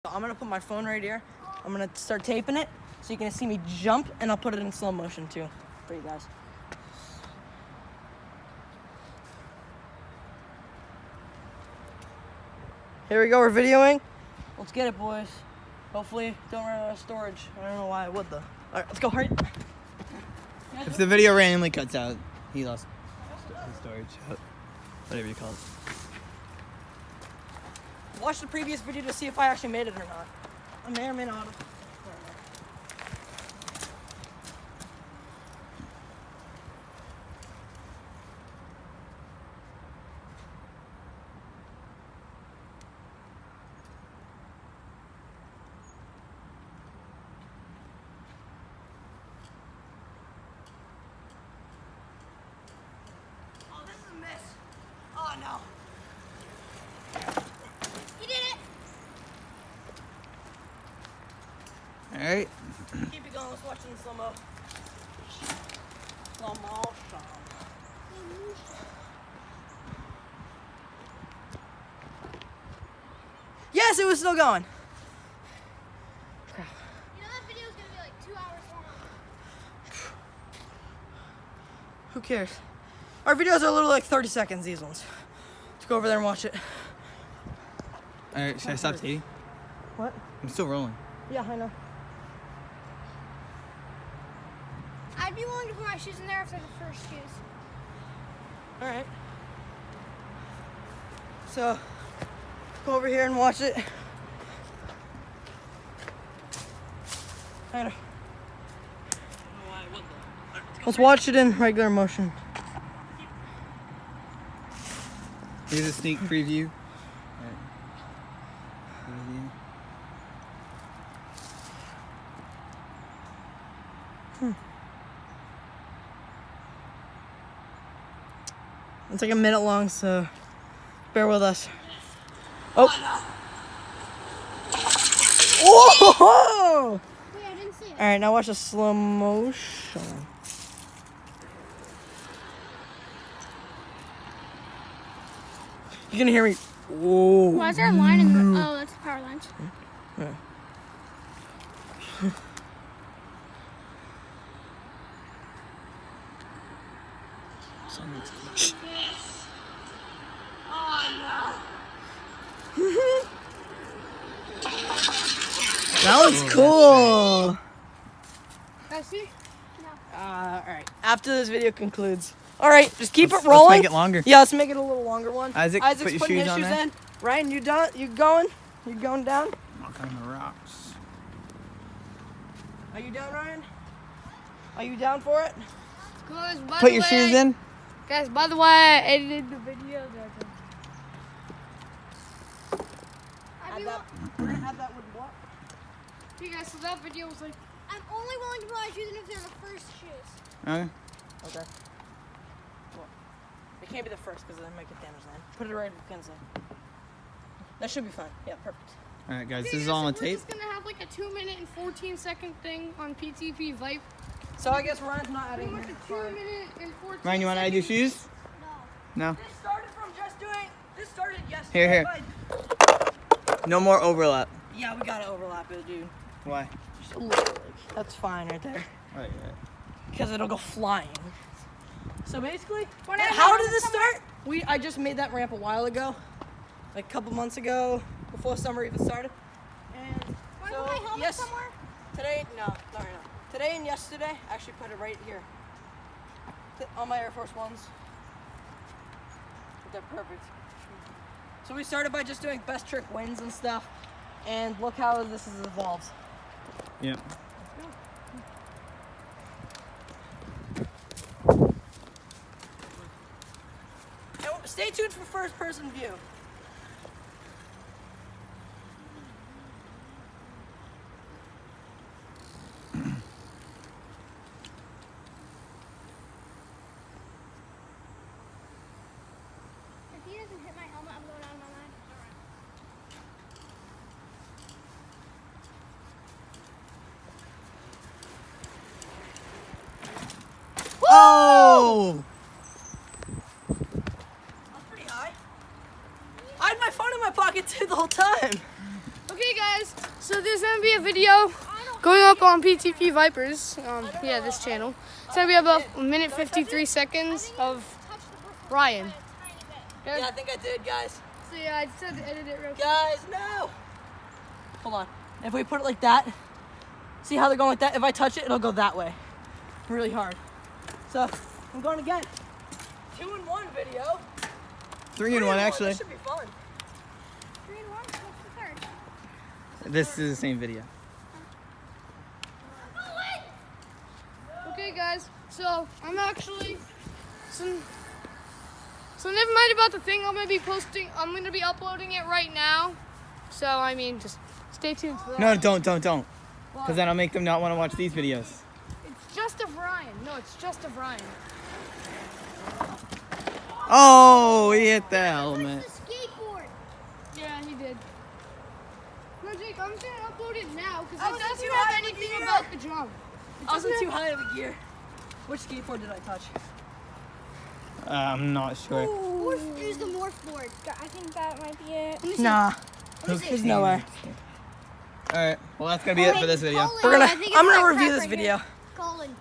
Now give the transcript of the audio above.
I'm gonna put my phone right here. I'm gonna start taping it so you can see me jump, and I'll put it in slow motion too for you guys. Here we go, we're videoing. Let's get it, boys. Hopefully, don't run out of storage. I don't know why I would though. All right, let's go. Hurry. If the video randomly cuts out, he lost his storage. Whatever you call it. Watch the previous video to see if I actually made it or not. I may or may not have. Oh, this is a miss. Oh no. Alright. Keep it going, let's watch it in slow-mo. Slow motion. Yes, it was still going. You know that video is gonna be like 2 hours long. Who cares? Our videos are a little like 30 seconds, these ones. Let's go over there and watch it. Alright, should I stop taping? What? I'm still rolling. Yeah, I know. I'd be willing to put my shoes in there after the first shoes. Alright. So, go over here and watch it. I know. Let's watch it in regular motion. Here's a sneak preview. It's like a minute long, so bear with us. Oh! Whoa! Wait, I didn't see it. Alright, now watch the slow motion. You're gonna hear me. Whoa. Why is there a line in the... Oh, that's the power lines. Yeah. That looks cool. I see? Alright, after this video concludes. Alright, just keep Let's it rolling. make it longer. Yeah, let's make it a little longer one. Isaac, Isaac's put your putting shoes his on shoes there. in. Ryan, you done? You going? You going down? Walk on the rocks. Are you down, Ryan? Are you down for it? Guys, Put your shoes in. Guys, by the way, I edited the video. Add that with what? Okay, guys, so that video was like, I'm only willing to put my shoes in if they're the first shoes. Okay. Okay. Well, it can't be the first because then might get damaged then. Put it right in Mackenzie. That should be fine. Yeah, perfect. Alright, guys, Okay, this is guys, all so on we're tape. just gonna have like a 2-minute and 14-second thing on PTP Vipe. So I guess Ryan's not adding Pretty much a here. 2-minute and 14. Ryan, you want to add your shoes? No. This started from just doing. This started yesterday. Here. No more overlap. Yeah, we gotta overlap it, dude. Why? Just a little. Like, that's fine right there. Right. Because it'll go flying. So basically, When I how know did this somewhere- start? I just made that ramp a while ago, like a couple months ago, before summer even started. And Want to so put my helmet yes, somewhere? today, no, not right now. Today and yesterday, I actually put it right here, on my Air Force Ones. They're perfect. So we started by just doing best trick wins and stuff, and look how this has evolved. Yeah. Now, stay tuned for first person view. If he doesn't hit my helmet, I'm going out of my mind. Oh! That's pretty high. I had my phone in my pocket too the whole time. Okay, guys. guys, so there's gonna be a video going up on PTP Vipers. Yeah, this channel. It's gonna be about a minute 53 seconds of Ryan. Yeah, I think I did, guys. So yeah, I just had to edit it real quick. Guys, no. Hold on. If we put it like that, see how they're going like that? If I touch it, it'll go that way. Really hard. So, I'm going again. 2-in-1 video. 3-in-1 actually. This should be fun. 3-1. What's the third? This is the same video. Okay, guys. So I'm actually so never mind about the thing. I'm gonna be uploading it right now. So I mean, just stay tuned for that. No, don't. Because then I'll make them not want to watch these videos. It's just of Ryan. No, it's just of Ryan. Oh, he hit the helmet. Where's the skateboard? Yeah, he did. No, Jake, I'm just gonna upload it now because I it wasn't doesn't too have high on the anything gear. about the jump. I wasn't too high in the gear. Which skateboard did I touch? I'm not sure. Use the morph board. I think that might be it. Nah. There's no way. All right. Well, that's gonna be it for this video. I'm gonna review this video. Colin.